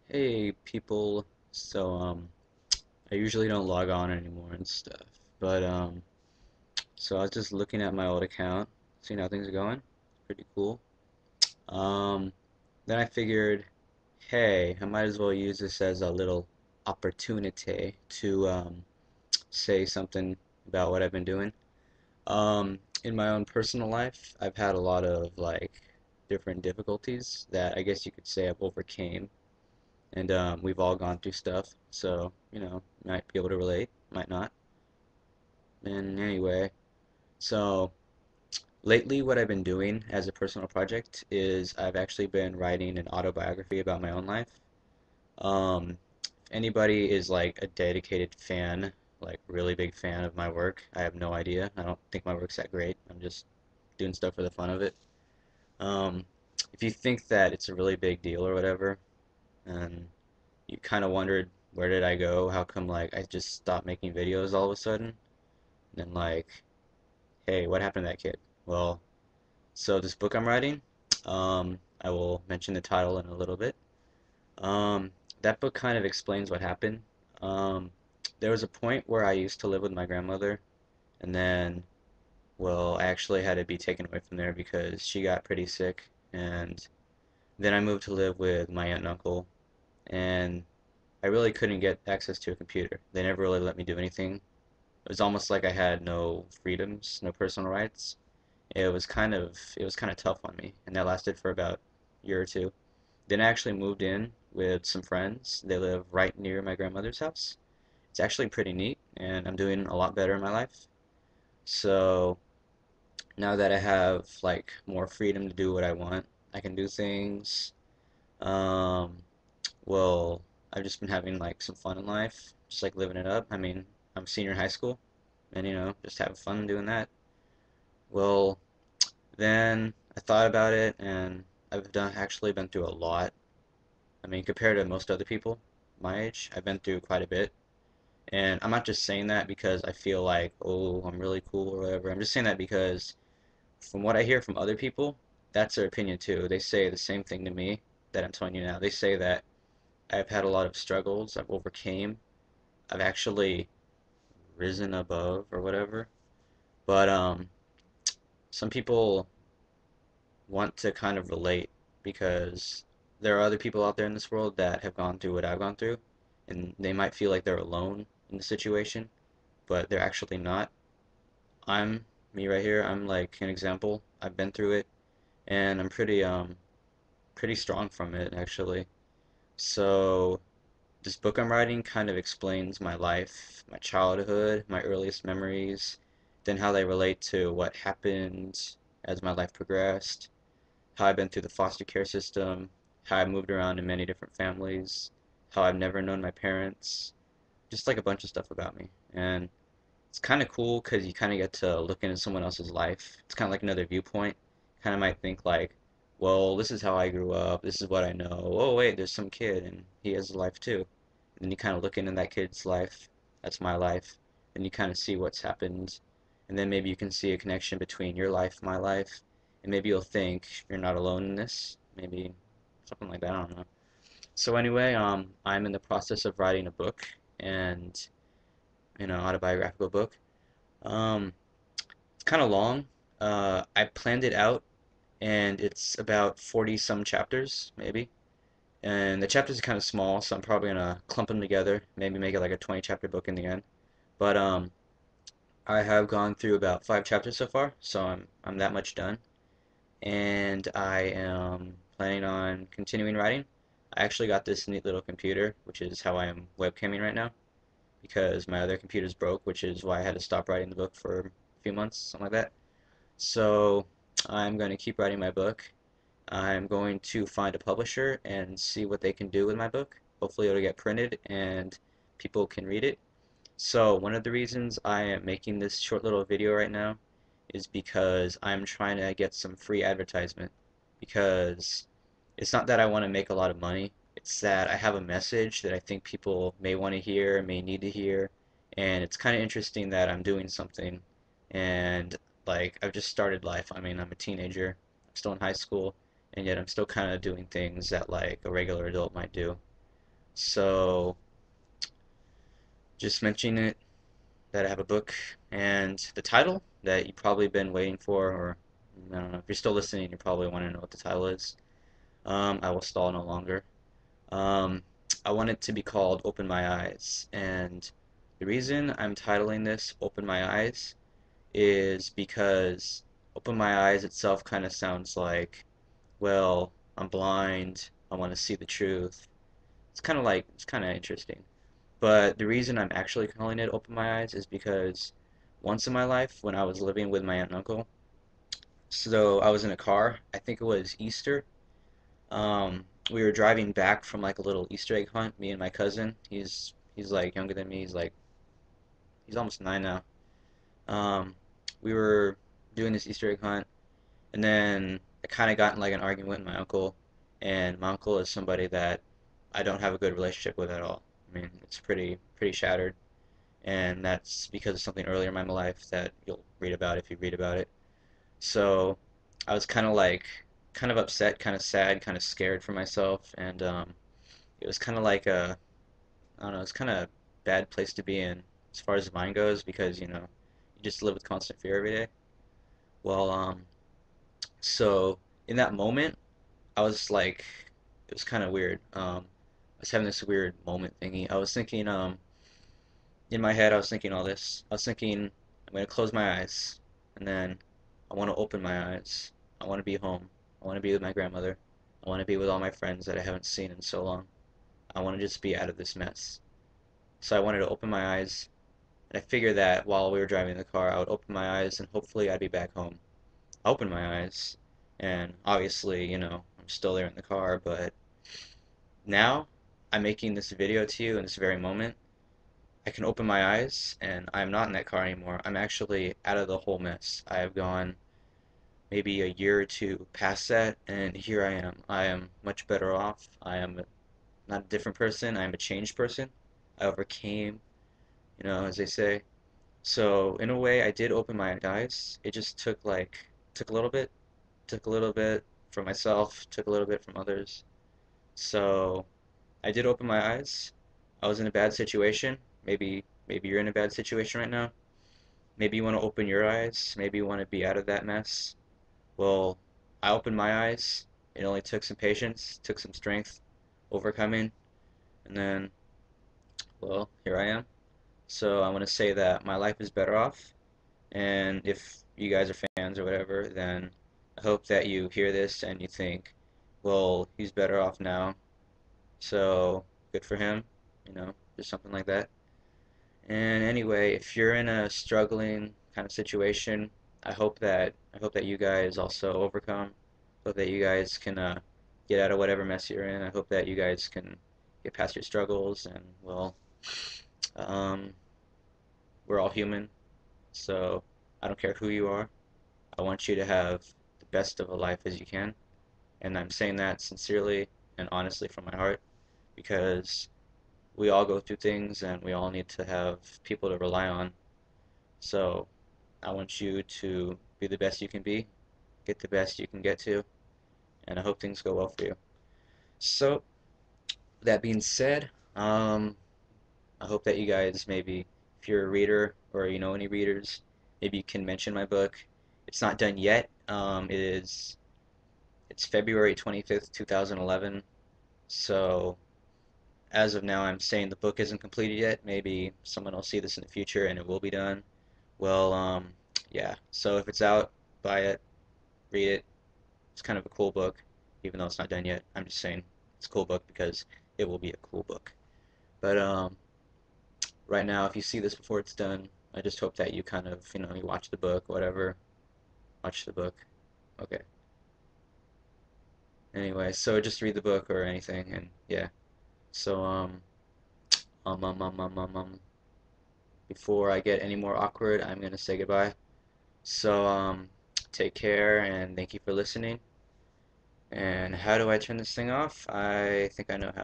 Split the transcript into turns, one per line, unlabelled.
Hey people, so I usually don't log on anymore and stuff, but so I was just looking at my old account, seeing how things are going. Pretty cool. Um, then I figured, hey, I might as well use this as a little opportunity to say something about what I've been doing. In my own personal life, I've had a lot of different difficulties that I guess you could say I've overcame. And we've all gone through stuff, so might be able to relate, might not. And anyway, so lately, what I've been doing as a personal project is I've actually been writing an autobiography about my own life. If anybody is like a dedicated fan, like really big fan of my work, I have no idea. I don't think my work's that great. I'm just doing stuff for the fun of it. Um, if you think that it's a really big deal or whatever, and you kind of wondered where did I go? How come I just stopped making videos all of a sudden? And hey, what happened to that kid? Well, so this book I'm writing, I will mention the title in a little bit. Um, that book kind of explains what happened. Um, there was a point where I used to live with my grandmother, and then, well, I actually had to be taken away from there because she got pretty sick, and then I moved to live with my aunt and uncle, and I really couldn't get access to a computer. They never really let me do anything. It was almost like I had no freedoms, no personal rights. It was kind of tough on me, and that lasted for about a year or two. Then I actually moved in with some friends. They live right near my grandmother's house. It's actually pretty neat, and I'm doing a lot better in my life. So now that I have more freedom to do what I want, I can do things. Um, well, I've just been having some fun in life, just living it up. I mean, I'm senior in high school, and just having fun doing that. Well, then I thought about it, and actually been through a lot. I mean, compared to most other people my age, I've been through quite a bit. And I'm not just saying that because I feel like, oh, I'm really cool or whatever. I'm just saying that because from what I hear from other people, that's their opinion too. They say the same thing to me that I'm telling you now. They say that I've had a lot of struggles, I've overcame, I've actually risen above or whatever. But some people want to kind of relate because there are other people out there in this world that have gone through what I've gone through, and they might feel like they're alone in the situation, but they're actually not. I'm me right here. I'm like an example. I've been through it, and I'm pretty strong from it actually. So this book I'm writing kind of explains my life, my childhood, my earliest memories, then how they relate to what happened as my life progressed, how I've been through the foster care system, how I moved around in many different families, how I've never known my parents, just like a bunch of stuff about me. And it's kind of cool because you kind of get to look into someone else's life. It's kind of like another viewpoint. Kind of might think well, this is how I grew up. This is what I know. Oh, wait, there's some kid and he has a life too. And then you kind of look into that kid's life. That's my life. And you kind of see what's happened. And then maybe you can see a connection between your life, my life, and maybe you'll think you're not alone in this. Maybe something like that. I don't know. So anyway, I'm in the process of writing a book, and autobiographical book. Um, it's kind of long. I planned it out, and it's about 40 some chapters, maybe. And the chapters are kind of small, so I'm probably gonna clump them together, maybe make it like a 20 chapter book in the end. But I have gone through about 5 chapters so far, so I'm that much done, and I am planning on continuing writing. I actually got this neat little computer, which is how I am webcamming right now, because my other computer's broke, which is why I had to stop writing the book for a few months, something like that. So I'm going to keep writing my book. I'm going to find a publisher and see what they can do with my book. Hopefully it'll get printed and people can read it. So one of the reasons I am making this short little video right now is because I'm trying to get some free advertisement, because it's not that I want to make a lot of money. It's that I have a message that I think people may want to hear, may need to hear, and it's kind of interesting that I'm doing something, and I've just started life. I mean, I'm a teenager, I'm still in high school, and yet I'm still kind of doing things that a regular adult might do. So just mentioning it that I have a book and the title that you've probably been waiting for, or I don't know, if you're still listening, you probably want to know what the title is. I will stall no longer. Um, I want it to be called Open My Eyes, and the reason I'm titling this Open My Eyes is because Open My Eyes itself kind of sounds like, well, I'm blind, I want to see the truth. It's kind of interesting. But the reason I'm actually calling it Open My Eyes is because once in my life, when I was living with my aunt and uncle, so I was in a car, I think it was Easter. We were driving back from like a little Easter egg hunt, me and my cousin. He's like younger than me. He's almost 9 now. Um, we were doing this Easter egg hunt, and then I kind of got in like an argument with my uncle, and my uncle is somebody that I don't have a good relationship with at all. I mean, it's pretty shattered, and that's because of something earlier in my life that you'll read about if you read about it. So I was kind of upset, kind of sad, kind of scared for myself, and it was kind of like a I don't know, it's kind of a bad place to be in as far as the mind goes because you just live with constant fear every day. Well, so in that moment, I was like, it was kind of weird. I was having this weird moment thingy. I was thinking, in my head, I was thinking all this. I was thinking, I'm gonna close my eyes, and then I want to open my eyes. I want to be home. I want to be with my grandmother. I want to be with all my friends that I haven't seen in so long. I want to just be out of this mess. So I wanted to open my eyes, and I figured that while we were driving in the car, I would open my eyes, and hopefully I'd be back home. I opened my eyes, and obviously, I'm still there in the car, but now I'm making this video to you in this very moment. I can open my eyes and I'm not in that car anymore. I'm actually out of the whole mess. I have gone maybe a year or two past that, and here I am. I am much better off. I am not a different person. I am a changed person. I overcame, as they say. So in a way, I did open my eyes. It just took a little bit, took a little bit from myself, took a little bit from others. So I did open my eyes. I was in a bad situation. Maybe you're in a bad situation right now. Maybe you want to open your eyes. Maybe you want to be out of that mess. Well, I opened my eyes. It only took some patience, took some strength, overcoming, and then, well, here I am. So I want to say that my life is better off. And if you guys are fans or whatever, then I hope that you hear this and you think, well, he's better off now. So good for him, just something like that. And anyway, if you're in a struggling kind of situation, I hope that you guys also overcome. Hope that you guys can get out of whatever mess you're in. I hope that you guys can get past your struggles and well, um, we're all human, so I don't care who you are. I want you to have the best of a life as you can, and I'm saying that sincerely and honestly from my heart because we all go through things and we all need to have people to rely on. So I want you to be the best you can be, get the best you can get to, and I hope things go well for you. So, that being said, I hope that you guys maybe, if you're a reader or you know any readers, maybe you can mention my book. It's not done yet. It's February 25th, 2011. So, as of now, I'm saying the book isn't completed yet. Maybe someone will see this in the future and it will be done. Well, yeah. So if it's out, buy it, read it. It's kind of a cool book, even though it's not done yet. I'm just saying it's a cool book because it will be a cool book. But right now, if you see this before it's done, I just hope that you kind of, you watch the book, whatever. Watch the book. Okay. Anyway, so just read the book or anything, and yeah. So um, um, um, um, um, um, before I get any more awkward, I'm gonna say goodbye. So take care and thank you for listening. And how do I turn this thing off? I think I know how.